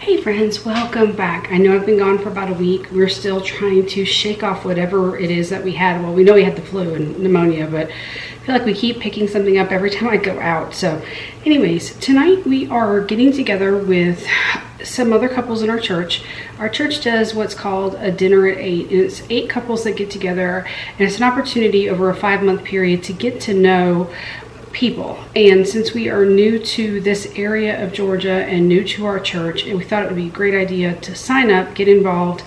Hey friends, welcome back. I know I've been gone for about a week. We're still trying to shake off whatever it is that we had. Well, we know we had the flu and pneumonia, but I feel like we keep picking something up every time I go out. So anyways, tonight we are getting together with some other couples in our church. Our church does what's called a dinner at 8, and it's 8 couples that get together, and it's an opportunity over a 5-month period to get to know people. And since we are new to this area of Georgia and new to our church, and we thought it would be a great idea to sign up, get involved,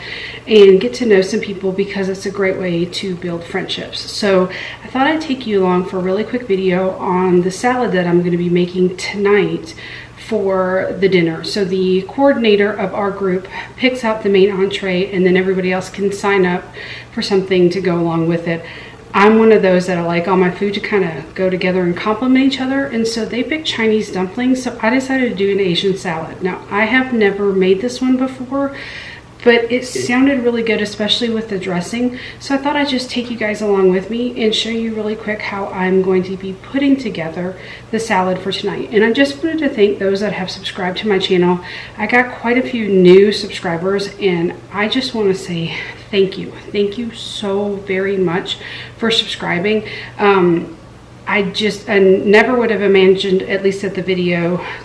and get to know some people, because it's a great way to build friendships. So I thought I'd take you along for a really quick video on the salad that I'm going to be making tonight for the dinner. So the coordinator of our group picks out the main entree, and then everybody else can sign up for something to go along with it. I'm one of those that I like all my food to kind of go together and complement each other, and so they picked Chinese dumplings, so I decided to do an Asian salad. Now, I have never made this one before, but it sounded really good, especially with the dressing, so I thought I'd just take you guys along with me and show you really quick how I'm going to be putting together the salad for tonight. And I just wanted to thank those that have subscribed to my channel. I got quite a few new subscribers, and I just want to say thank you. Thank you so very much for subscribing. I never would have imagined, at least at the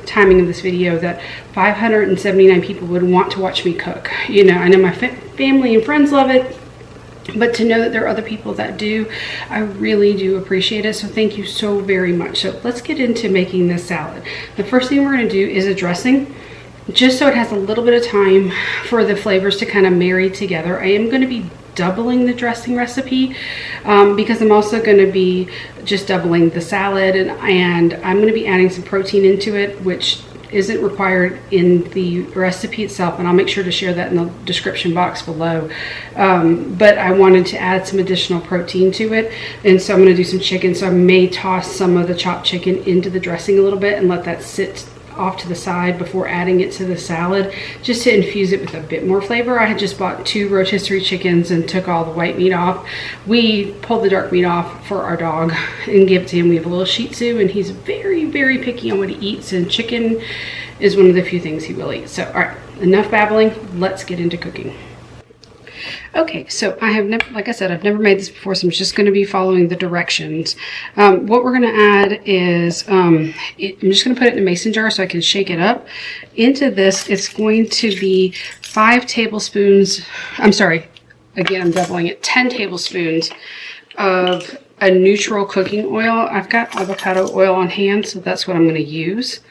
timing of this video, that 579 people would want to watch me cook. You know, I know my family and friends love it, but to know that there are other people that do, I really do appreciate it. So thank you so very much. So let's get into making this salad. The first thing we're going to do is a dressing, just so it has a little bit of time for the flavors to kind of marry together. I am going to be doubling the dressing recipe because I'm also going to be just doubling the salad, and I'm going to be adding some protein into it, which isn't required in the recipe itself, and I'll make sure to share that in the description box below. But I wanted to add some additional protein to it, and so I'm going to do some chicken. So I may toss some of the chopped chicken into the dressing a little bit and let that sit off to the side before adding it to the salad, just to infuse it with a bit more flavor. I had just bought 2 rotisserie chickens and took all the white meat off. We pulled the dark meat off for our dog and gave it to him. We have a little Shih Tzu, and he's very, very picky on what he eats, and chicken is one of the few things he will eat. So, all right, enough babbling. Let's get into cooking. Okay, so I have never, like I said, I've never made this before, so I'm just going to be following the directions. What we're going to add is, I'm just going to put it in a mason jar so I can shake it up. Into this, it's going to be 5 tablespoons, I'm sorry, again, I'm doubling it, 10 tablespoons of a neutral cooking oil. I've got avocado oil on hand, so that's what I'm going to use.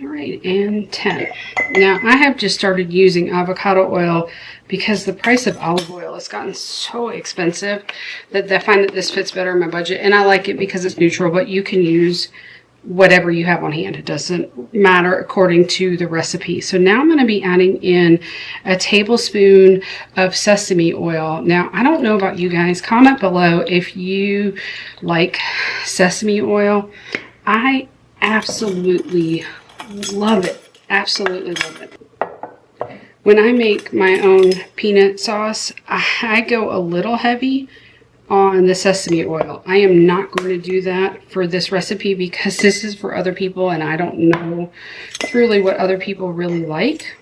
Alright, and 10. Now, I have just started using avocado oil because the price of olive oil has gotten so expensive that I find that this fits better in my budget. And I like it because it's neutral, but you can use whatever you have on hand. It doesn't matter according to the recipe. So now I'm going to be adding in a tablespoon of sesame oil. Now, I don't know about you guys. Comment below if you like sesame oil. I absolutely love it. Absolutely love it. When I make my own peanut sauce, I go a little heavy on the sesame oil. I am not going to do that for this recipe because this is for other people, and I don't know truly what other people really like.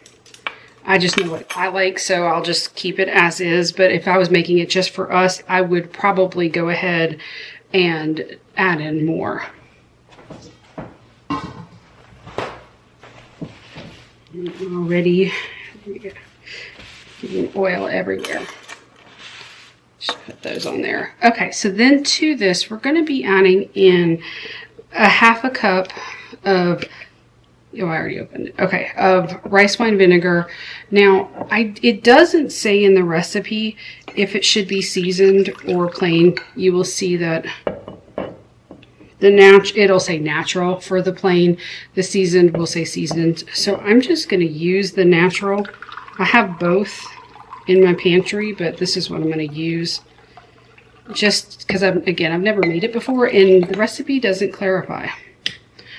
I just know what I like, so I'll just keep it as is. But if I was making it just for us, I would probably go ahead and add in more. Already getting oil everywhere. Just put those on there. Okay, so then to this, we're going to be adding in a 1/2 cup of, oh, I already opened it. Okay, of rice wine vinegar. Now, it doesn't say in the recipe if it should be seasoned or plain. You will see that it'll say natural for the plain. The seasoned will say seasoned. So I'm just going to use the natural. I have both in my pantry, but this is what I'm going to use. Just because, I've never made it before, and the recipe doesn't clarify.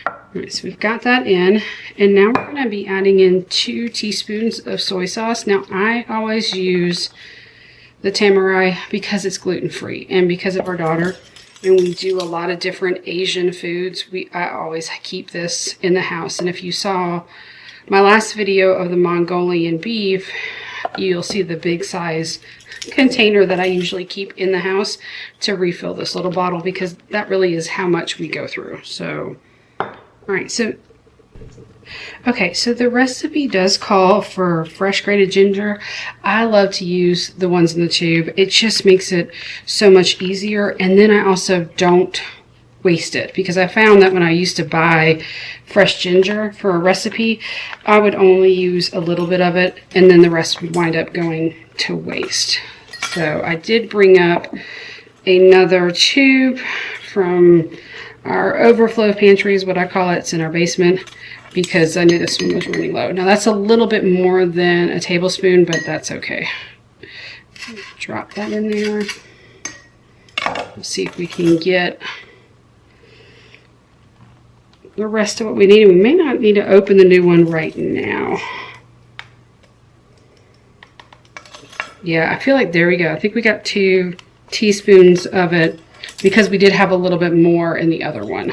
All right, so we've got that in. And now we're going to be adding in 2 teaspoons of soy sauce. Now, I always use the Tamarai because it's gluten-free and because of our daughter. And we do a lot of different Asian foods. I always keep this in the house. And if you saw my last video of the Mongolian beef, you'll see the big size container that I usually keep in the house to refill this little bottle, because that really is how much we go through. So, all right, so the recipe does call for fresh grated ginger. I love to use the ones in the tube. It just makes it so much easier. And then I also don't waste it, because I found that when I used to buy fresh ginger for a recipe, I would only use a little bit of it and then the rest would wind up going to waste. So I did bring up another tube from our overflow pantry is what I call it. It's in our basement, because I knew this one was running low. Now that's a little bit more than a tablespoon, but that's okay. Drop that in there. Let's see if we can get the rest of what we need. We may not need to open the new one right now. Yeah, I feel like there we go. I think we got 2 teaspoons of it, because we did have a little bit more in the other one.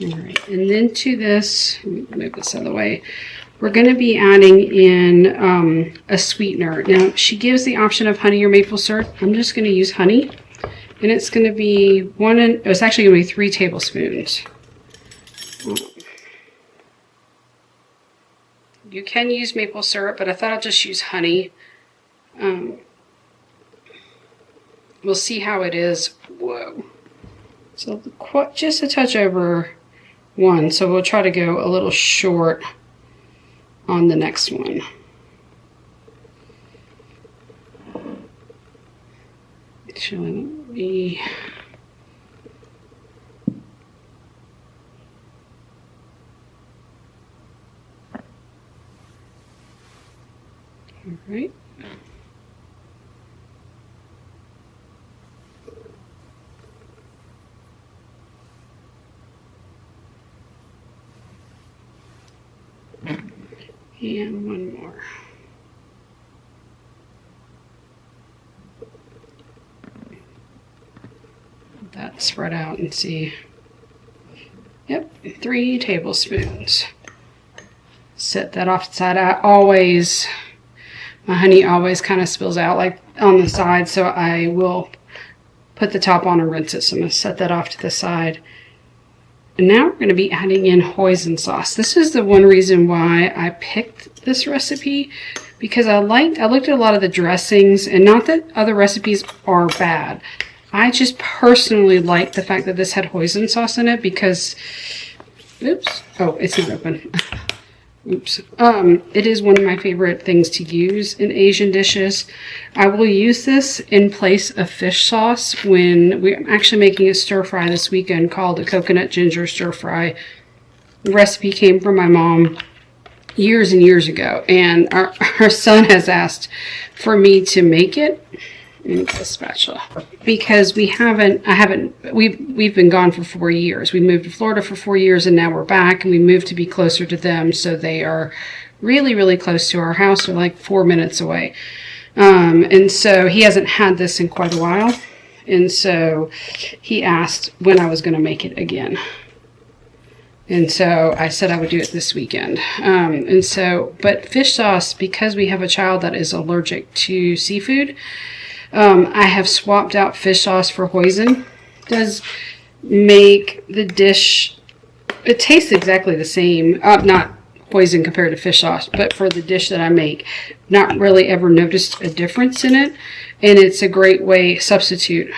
All right, and then to this, let me move this out of the way. We're going to be adding in a sweetener. Now, she gives the option of honey or maple syrup. I'm just going to use honey, and it's going to be it's actually going to be 3 tablespoons. You can use maple syrup, but I thought I'd just use honey. We'll see how it is. Whoa. So just a touch over 1. So we'll try to go a little short on the next one. Showing me. All right. And 1 more. Let that spread out and see. Yep, 3 tablespoons. Set that off the side. My honey always kind of spills out like on the side, so I will put the top on and rinse it. So I'm going to set that off to the side. And now we're going to be adding in hoisin sauce. This is the one reason why I picked this recipe, because I looked at a lot of the dressings, and not that other recipes are bad. I just personally like the fact that this had hoisin sauce in it, because, oops, oh, it's not open. Oops. It is one of my favorite things to use in Asian dishes. I will use this in place of fish sauce when we're actually making a stir fry this weekend called a coconut ginger stir fry. The recipe came from my mom years and years ago, and our son has asked for me to make it. And get a spatula, because we've been gone for 4 years. We moved to Florida for 4 years, and now we're back, and we moved to be closer to them, so they are really, really close to our house. They're like 4 minutes away. And so he hasn't had this in quite a while, and so he asked when I was going to make it again. And so I said I would do it this weekend. But fish sauce, because we have a child that is allergic to seafood, I have swapped out fish sauce for hoisin. It does make the dish, it tastes exactly the same, not hoisin compared to fish sauce, but for the dish that I make, not really ever noticed a difference in it. And it's a great substitute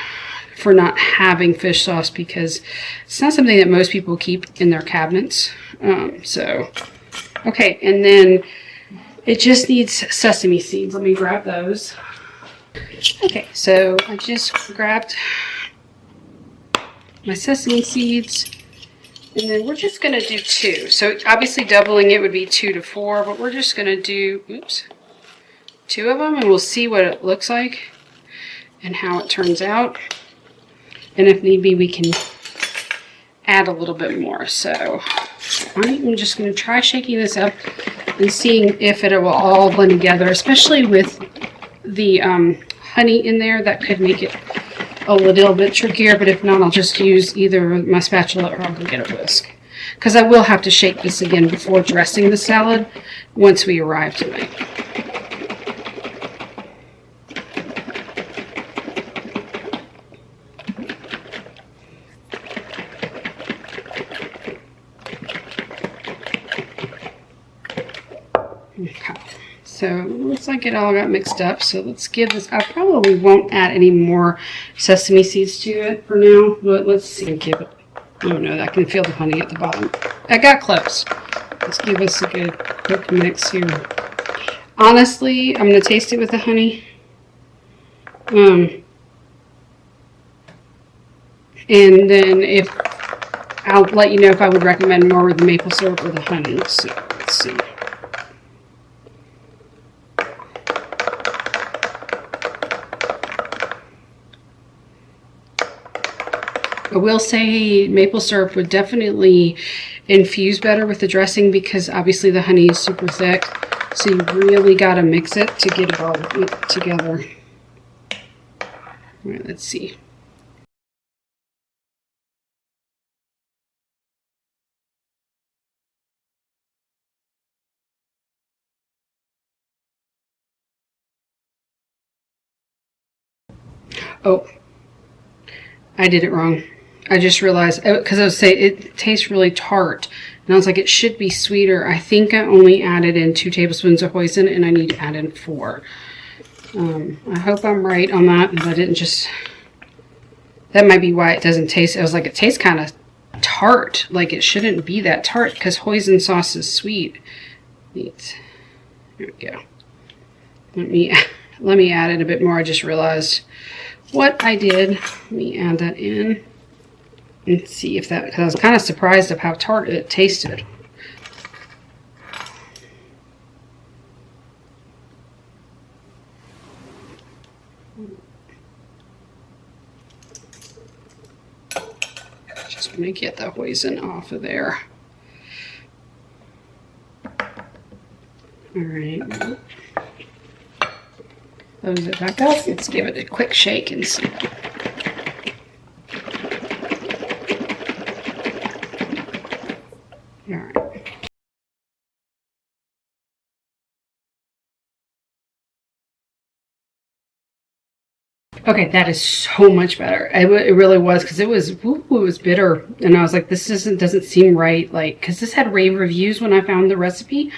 for not having fish sauce, because it's not something that most people keep in their cabinets. Okay, and then it just needs sesame seeds. Let me grab those. Okay, so I just grabbed my sesame seeds, and then we're just going to do 2. So obviously doubling it would be 2 to 4, but we're just going to do, 2 of them, and we'll see what it looks like and how it turns out. And if need be, we can add a little bit more. So I'm just going to try shaking this up and seeing if it will all blend together, especially with the honey in there. That could make it a little bit trickier, but if not, I'll just use either my spatula or I'll go get a whisk. Because I will have to shake this again before dressing the salad once we arrive tonight. Okay, so it looks like it all got mixed up. So let's give this, I probably won't add any more sesame seeds to it for now, but let's see, give it, oh no, I can feel the honey at the bottom. I got close. Let's give us a good quick mix here. Honestly, I'm going to taste it with the honey. And then I'll let you know if I would recommend more with the maple syrup or the honey. So let's see. I will say maple syrup would definitely infuse better with the dressing because obviously the honey is super thick. So you really got to mix it to get it all together. All right, let's see. Oh, I did it wrong. I just realized, because I was saying it tastes really tart. And I was like, it should be sweeter. I think I only added in 2 tablespoons of hoisin and I need to add in 4. I hope I'm right on that. And I didn't just, that might be why it doesn't taste, I was like, it tastes kind of tart. Like it shouldn't be that tart because hoisin sauce is sweet. Neat. There we go. Let me add it a bit more. I just realized what I did. Let me add that in and see if that, because I was kind of surprised of how tart it tasted. Just want to get the hoisin off of there. All right. Close it back up. Let's give it a quick shake and see. All right. Okay, that is so much better. It really was, because it was bitter, and I was like, this doesn't seem right, like, because this had rave reviews when I found the recipe,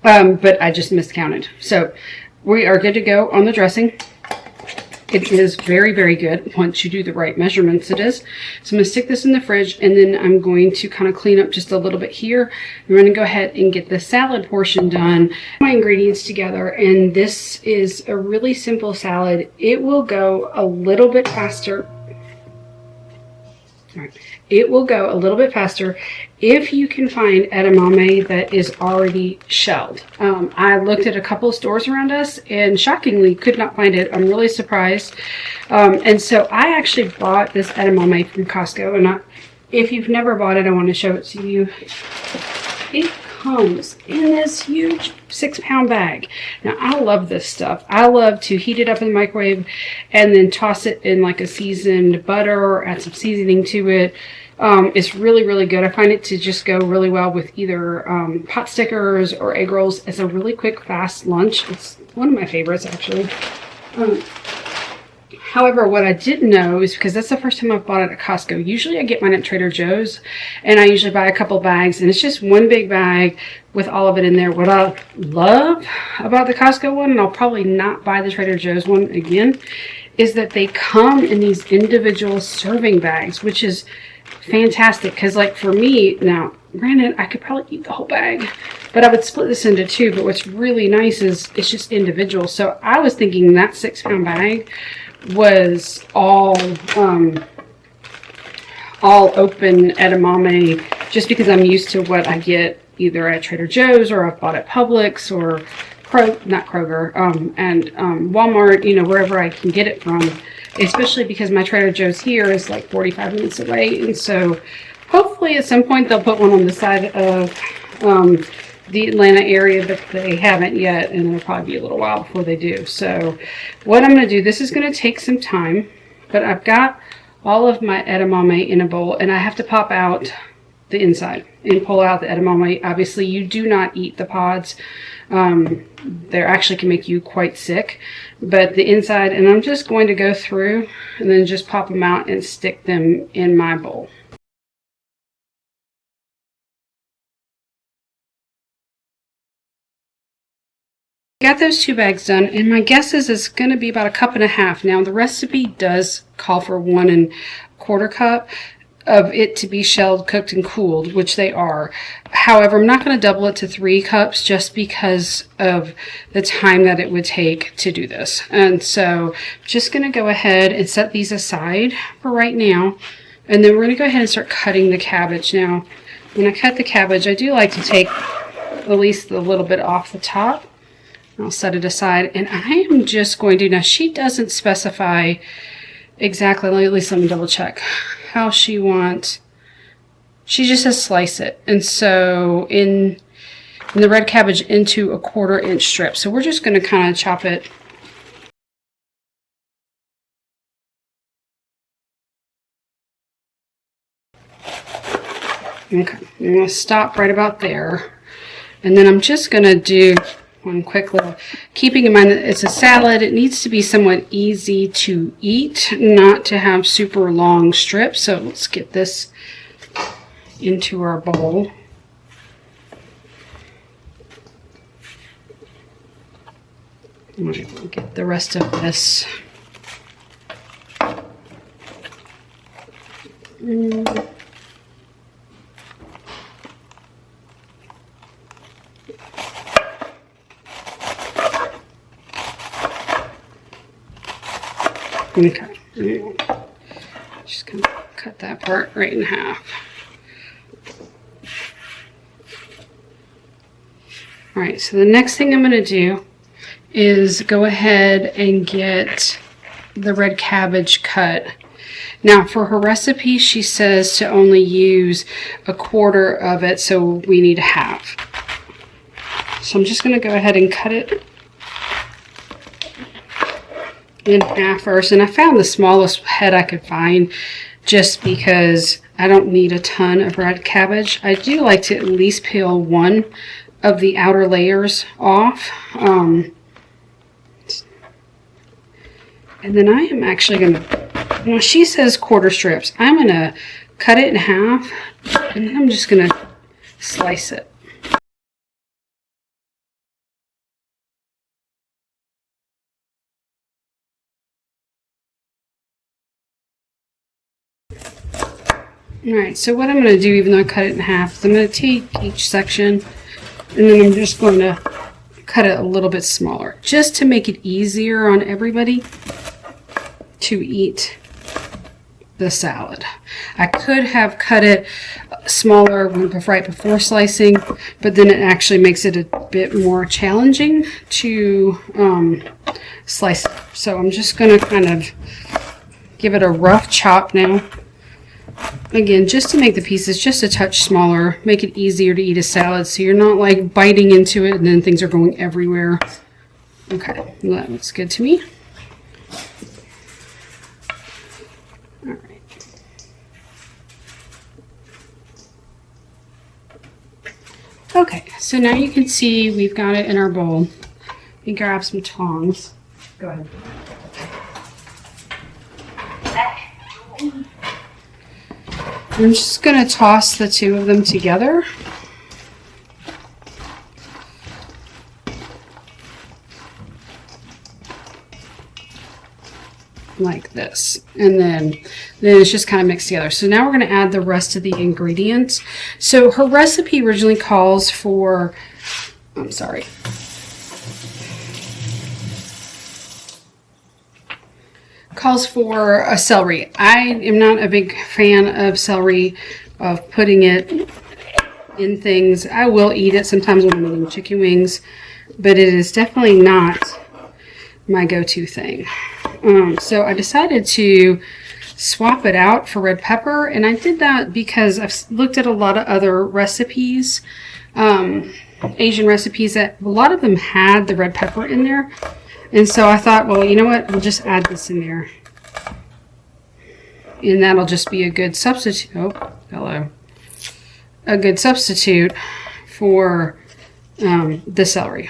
but I just miscounted. So we are good to go on the dressing. It is very, very good once you do the right measurements. It is. So I'm going to stick this in the fridge, and then I'm going to kind of clean up just a little bit here. I'm going to go ahead and get the salad portion done. My ingredients together, and this is a really simple salad. It will go a little bit faster. All right. It will go a little bit faster if you can find edamame that is already shelled. I looked at a couple of stores around us and shockingly could not find it. I'm really surprised. And so I actually bought this edamame from Costco. And if you've never bought it, I want to show it to you. It comes in this huge 6-pound bag. Now, I love this stuff. I love to heat it up in the microwave and then toss it in like a seasoned butter or add some seasoning to it. It's really, really good. I find it to just go really well with either pot stickers or egg rolls. It's a really quick, fast lunch. It's one of my favorites, actually. However, what I didn't know is, because that's the first time I've bought it at Costco. Usually I get mine at Trader Joe's, and I usually buy a couple bags, and it's just one big bag with all of it in there. What I love about the Costco one, and I'll probably not buy the Trader Joe's one again, is that they come in these individual serving bags, which is fantastic. Because like for me, now granted I could probably eat the whole bag, but I would split this into 2. But what's really nice is it's just individual. So I was thinking that 6-pound bag was all open edamame, just because I'm used to what I get either at Trader Joe's or I've bought at Publix or not Kroger, and Walmart, you know, wherever I can get it from, especially because my Trader Joe's here is like 45 minutes away. And so Hopefully at some point they'll put one on the side of the Atlanta area, but they haven't yet, and it'll probably be a little while before they do. So what I'm going to do, this is going to take some time, but I've got all of my edamame in a bowl, and I have to pop out the inside and pull out the edamame. Obviously, you do not eat the pods. They actually can make you quite sick, but the inside, and I'm just going to go through and then just pop them out and stick them in my bowl. Got those 2 bags done, and my guess is it's going to be about 1.5 cups. Now the recipe does call for 1 1/4 cup of it to be shelled, cooked, and cooled, which they are. However, I'm not going to double it to 3 cups just because of the time that it would take to do this. And so I'm just going to go ahead and set these aside for right now, and then we're going to go ahead and start cutting the cabbage. Now when I cut the cabbage, I do like to take at least a little bit off the top. I'll set it aside, and I am just going to, now she doesn't specify exactly, at least let me double check how she wants, she just says slice it, and so in the red cabbage into 1/4 inch strips. So we're just going to kind of chop it. Okay, I'm going to stop right about there, and then I'm just going to do one quick little, keeping in mind that it's a salad, it needs to be somewhat easy to eat, not to have super long strips. So let's get this into our bowl. I'm going to get the rest of this. Okay, just gonna cut that part right in half. All right, so the next thing I'm gonna do is go ahead and get the red cabbage cut. Now for her recipe, she says to only use 1/4 of it, so we need 1/2. So I'm just gonna go ahead and cut it in half first, and I found the smallest head I could find just because I don't need a ton of red cabbage. I do like to at least peel one of the outer layers off, and then I am actually going to, well, she says 1/4 strips, I'm going to cut it in half, and then I'm just going to slice it. Alright, so what I'm going to do, even though I cut it in half, is I'm going to take each section and then I'm just going to cut it a little bit smaller, just to make it easier on everybody to eat the salad. I could have cut it smaller right before slicing, but then it actually makes it a bit more challenging to slice it. So I'm just going to kind of give it a rough chop now. Again, just to make the pieces just a touch smaller, make it easier to eat a salad so you're not like biting into it and then things are going everywhere. Okay, well, that looks good to me. All right. Okay, so now you can see we've got it in our bowl. Let me grab some tongs. Go ahead. I'm just going to toss the two of them together. Like this. And then it's just kind of mixed together. So now we're going to add the rest of the ingredients. So her recipe originally calls for, I'm sorry. Calls for a celery. I am not a big fan of celery, of putting it in things. I will eat it sometimes when I'm eating chicken wings, but it is definitely not my go-to thing. So I decided to swap it out for red pepper. And I did that because I've looked at a lot of other recipes, Asian recipes, that a lot of them had the red pepper in there. And so I thought, well, you know what? We'll just add this in there. And that'll just be a good substitute. Oh, hello. A good substitute for the celery.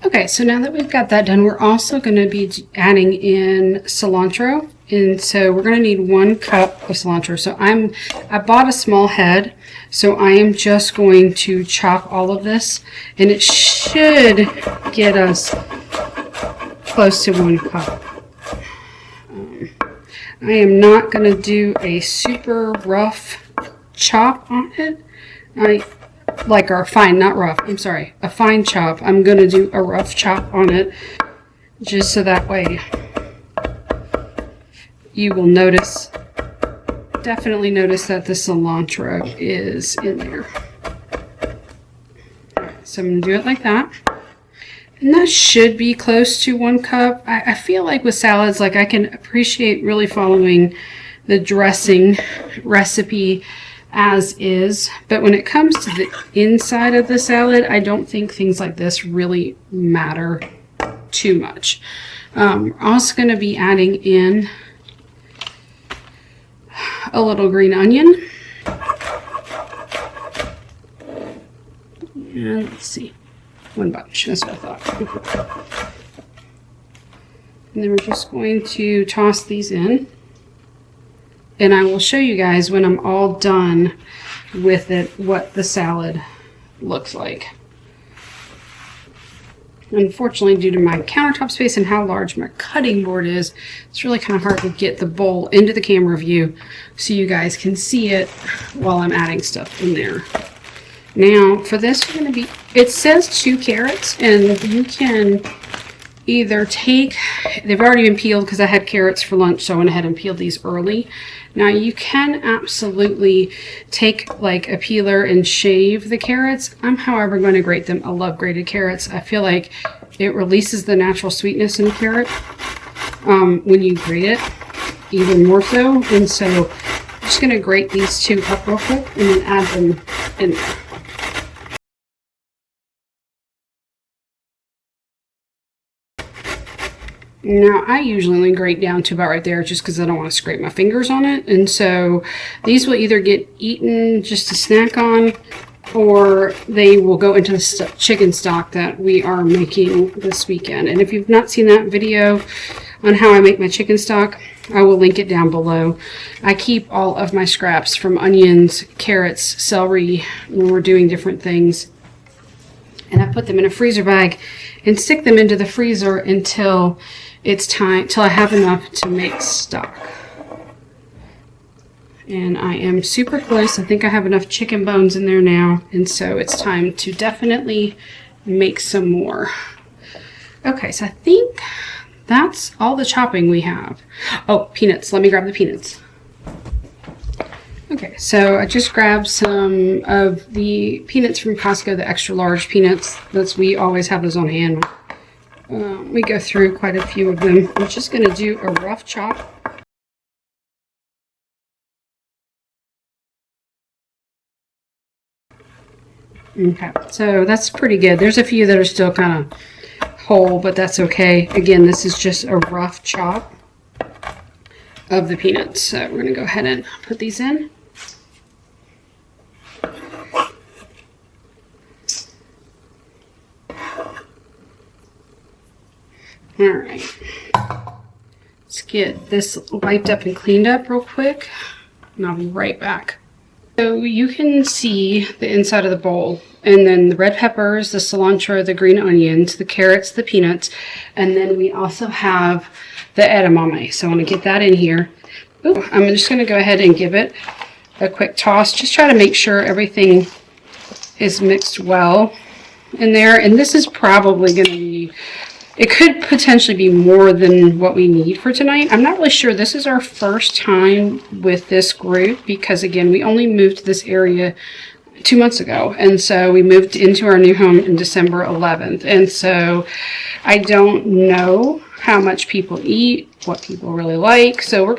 Okay, so now that we've got that done, we're also going to be adding in cilantro. And so we're going to need 1 cup of cilantro. So I bought a small head, so I am just going to chop all of this, and it should get us close to 1 cup. I am not going to do a super rough chop on it. Like our fine, not rough, I'm sorry, a fine chop. I'm going to do a rough chop on it, just so that way you will notice, definitely notice that the cilantro is in there. So I'm going to do it like that. And that should be close to 1 cup. I feel like with salads, like I can appreciate really following the dressing recipe as is, but when it comes to the inside of the salad, I don't think things like this really matter too much. We're also going to be adding in a little green onion. And let's see, 1 bunch, that's what I thought. And then we're just going to toss these in. And I will show you guys when I'm all done with it what the salad looks like. Unfortunately, due to my countertop space and how large my cutting board is, it's really kind of hard to get the bowl into the camera view so you guys can see it while I'm adding stuff in there. Now, for this, we're going to be, it says 2 carrots, and you can either take, they've already been peeled because I had carrots for lunch, so I went ahead and peeled these early. Now you can absolutely take like a peeler and shave the carrots. I'm however going to grate them. I love grated carrots. I feel like it releases the natural sweetness in a carrot when you grate it, even more so. And so I'm just going to grate these 2 up real quick and then add them in there. Now, I usually only grate down to about right there just because I don't want to scrape my fingers on it. And so these will either get eaten just to snack on, or they will go into the chicken stock that we are making this weekend. And if you've not seen that video on how I make my chicken stock, I will link it down below. I keep all of my scraps from onions, carrots, celery when we're doing different things. And I put them in a freezer bag and stick them into the freezer until it's time, till I have enough to make stock. And I am super close. I think I have enough chicken bones in there now, and so it's time to definitely make some more. Okay, so I think that's all the chopping we have. Oh, peanuts. Let me grab the peanuts. Okay, so I just grabbed some of the peanuts from Costco, the extra large peanuts. We always have those on hand. We go through quite a few of them. I'm just going to do a rough chop. Okay, so that's pretty good. There's a few that are still kind of whole, but that's okay. Again, this is just a rough chop of the peanuts. So we're going to go ahead and put these in. All right, let's get this wiped up and cleaned up real quick, and I'll be right back. So you can see the inside of the bowl, and then the red peppers, the cilantro, the green onions, the carrots, the peanuts, and then we also have the edamame. So I want to get that in here. Ooh, I'm just going to go ahead and give it a quick toss. Just try to make sure everything is mixed well in there. And this is probably going to be, it could potentially be more than what we need for tonight. I'm not really sure. This is our first time with this group because, again, we only moved to this area 2 months ago. And so we moved into our new home in December 11th. And so I don't know how much people eat, what people really like. So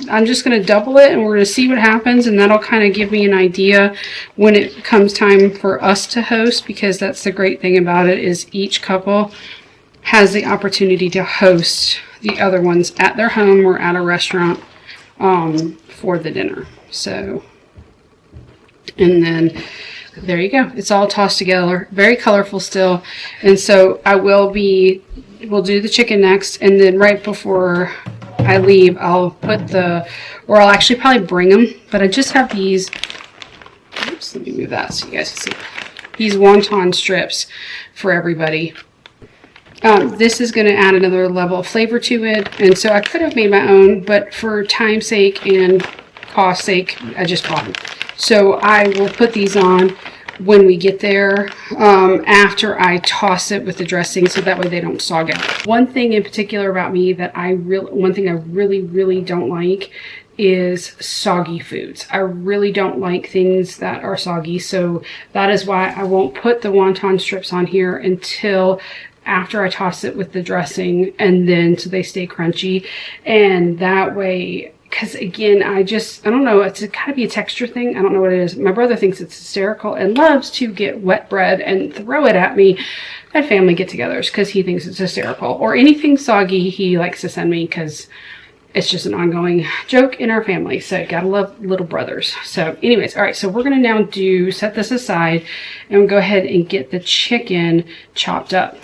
I'm just gonna double it and we're gonna see what happens, and that'll kind of give me an idea when it comes time for us to host, because that's the great thing about it is each couple has the opportunity to host the other ones at their home or at a restaurant for the dinner. So, and then there you go. It's all tossed together, very colorful still. And so we'll do the chicken next, and then right before I leave, I'll I'll actually probably bring them, but I just have these, oops, let me move that so you guys can see, these wonton strips for everybody. This is going to add another level of flavor to it, and so I could have made my own, but for time's sake and cost sake, I just bought them. So I will put these on when we get there, after I toss it with the dressing, so that way they don't sog out. One thing in particular about me that one thing I really don't like is soggy foods. I really don't like things that are soggy, so that is why I won't put the wonton strips on here until after I toss it with the dressing, and then so they stay crunchy. And that way, because again, I don't know, it's gotta be a texture thing. I don't know what it is. My brother thinks it's hysterical and loves to get wet bread and throw it at me at family get-togethers because he thinks it's hysterical. Or anything soggy he likes to send me because it's just an ongoing joke in our family. So gotta love little brothers. So anyways, all right, so we're gonna now set this aside and go ahead and get the chicken chopped up.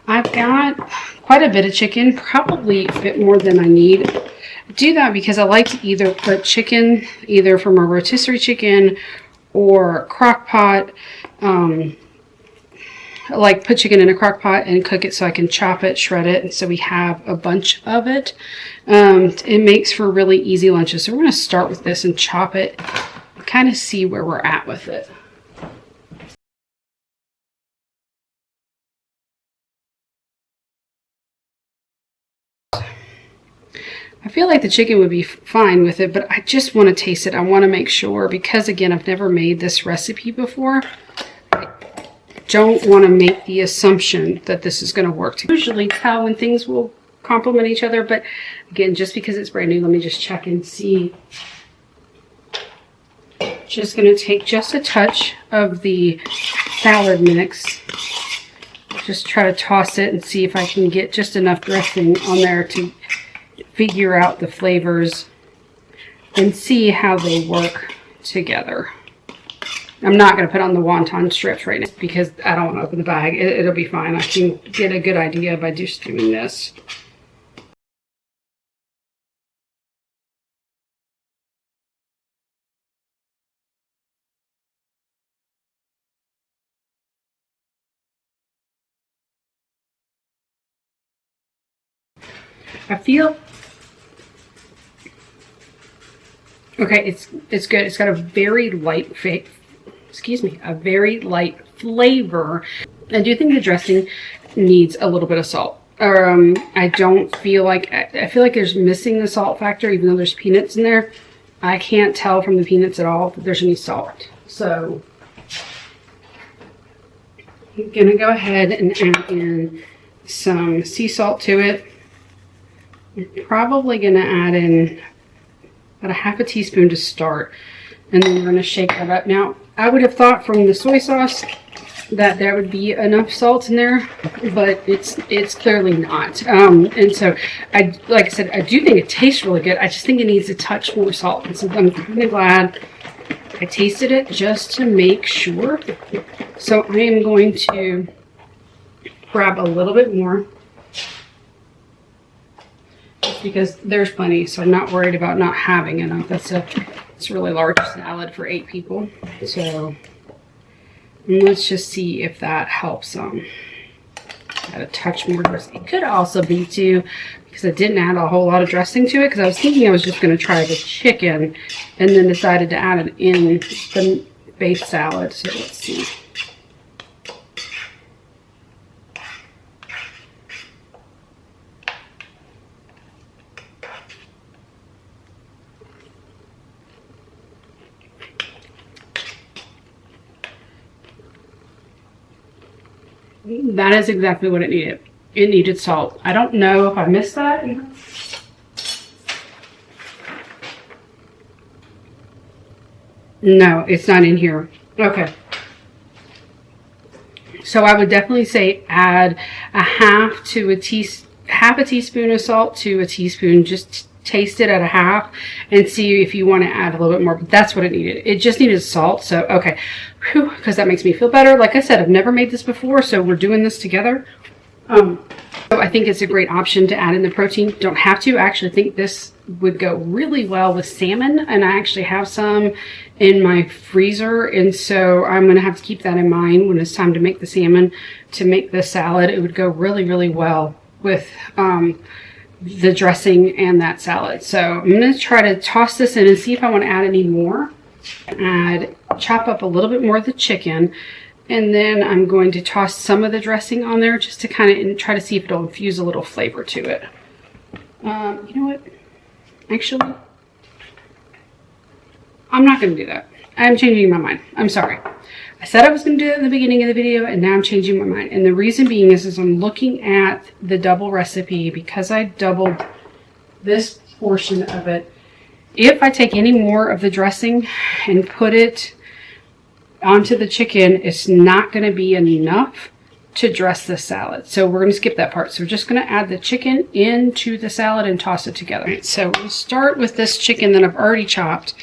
I've got quite a bit of chicken, probably a bit more than I need. I do that because I like to either put chicken, either from a rotisserie chicken or crock pot. I like put chicken in a crock pot and cook it so I can chop it, shred it, and so we have a bunch of it. It makes for really easy lunches. So we're going to start with this and chop it, kind of see where we're at with it. I feel like the chicken would be fine with it, but I just want to taste it. I want to make sure, because again, I've never made this recipe before. I don't want to make the assumption that this is going to work. Usually tell when things will complement each other, but again, just because it's brand new, let me just check and see. Just going to take just a touch of the salad mix. Just try to toss it and see if I can get just enough dressing on there to figure out the flavors and see how they work together. I'm not going to put on the wonton strips right now because I don't want to open the bag. It'll be fine. I can get a good idea by just doing this. I feel okay. It's good. It's got a very light a very light flavor. I do think the dressing needs a little bit of salt. I don't feel like I feel like there's missing the salt factor, even though there's peanuts in there. I can't tell from the peanuts at all that there's any salt. So I'm gonna go ahead and add in some sea salt to it. I'm probably going to add in about a ½ teaspoon to start, and then we're going to shake that up. Now, I would have thought from the soy sauce that there would be enough salt in there, but it's clearly not. And so, like I said, I do think it tastes really good. I just think it needs a touch more salt. And so I'm kind of glad I tasted it just to make sure. So I am going to grab a little bit more, because there's plenty, so I'm not worried about not having enough. It's It's a really large salad for 8 people. So let's just see if that helps them. Add a touch more dressing. It could also be too, because I didn't add a whole lot of dressing to it, because I was thinking I was just going to try the chicken and then decided to add it in the base salad. So let's see. That is exactly what it needed. It needed salt. I don't know if I missed that. No, it's not in here. Okay. So I would definitely say add a half a teaspoon of salt to a teaspoon. Just taste it at a half and see if you want to add a little bit more. But that's what it needed. It just needed salt. So, okay. Because that makes me feel better. Like I said, I've never made this before, so we're doing this together. So I think it's a great option to add in the protein. Don't have to. I actually think this would go really well with salmon, and I actually have some in my freezer, and so I'm going to have to keep that in mind when it's time to make the salmon. To make the salad, it would go really, really well with the dressing and that salad. So I'm going to try to toss this in and see if I want to add any more. Chop up a little bit more of the chicken, and then I'm going to toss some of the dressing on there just to kind of try to see if it'll infuse a little flavor to it. You know what? Actually, I'm not going to do that. I'm changing my mind. I'm sorry. I said I was going to do it in the beginning of the video, and now I'm changing my mind. And the reason being is I'm looking at the double recipe because I doubled this portion of it. If I take any more of the dressing and put it onto the chicken, it's not going to be enough to dress the salad. So we're going to skip that part. So we're just going to add the chicken into the salad and toss it together. Right, so we'll start with this chicken that I've already chopped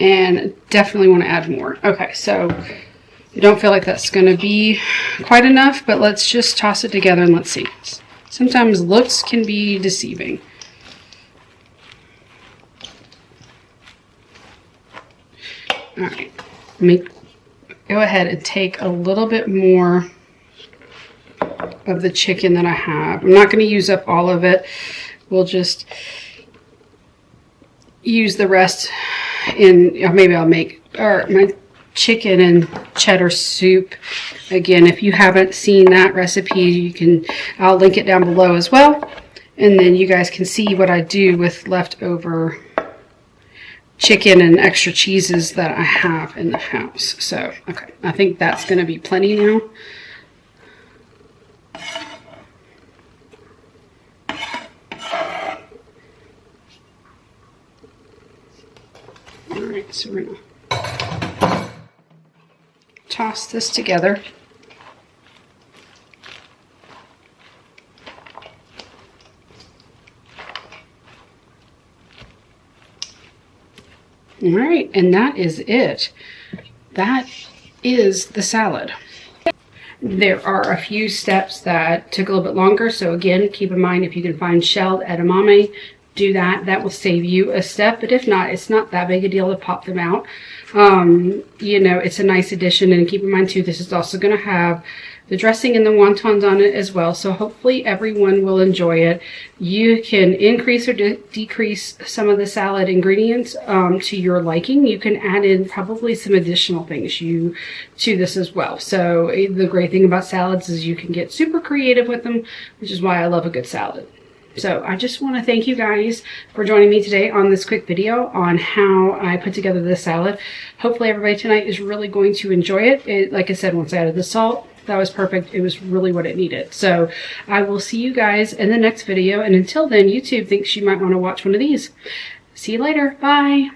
and definitely want to add more. Okay, so I don't feel like that's going to be quite enough, but let's just toss it together and let's see. Sometimes looks can be deceiving. All right, go ahead and take a little bit more of the chicken that I have. I'm not going to use up all of it. We'll just use the rest in, maybe I'll make my chicken and cheddar soup. Again, if you haven't seen that recipe, I'll link it down below as well. And then you guys can see what I do with leftover chicken and extra cheeses that I have in the house. So, okay, I think that's going to be plenty now. All right, so we're going to toss this together. All right, and that is it. That is the salad. There are a few steps that took a little bit longer, so again, keep in mind if you can find shelled edamame, do that. That will save you a step, but if not, it's not that big a deal to pop them out. You know, it's a nice addition, and keep in mind too, this is also going to have the dressing and the wontons on it as well, so hopefully everyone will enjoy it. You can increase or decrease some of the salad ingredients to your liking. You can add in probably some additional things to this as well. So the great thing about salads is you can get super creative with them, which is why I love a good salad. So I just want to thank you guys for joining me today on this quick video on how I put together this salad. Hopefully everybody tonight is really going to enjoy it. Like I said, once I added the salt, that was perfect. It was really what it needed. So I will see you guys in the next video. And until then, YouTube thinks you might want to watch one of these. See you later. Bye.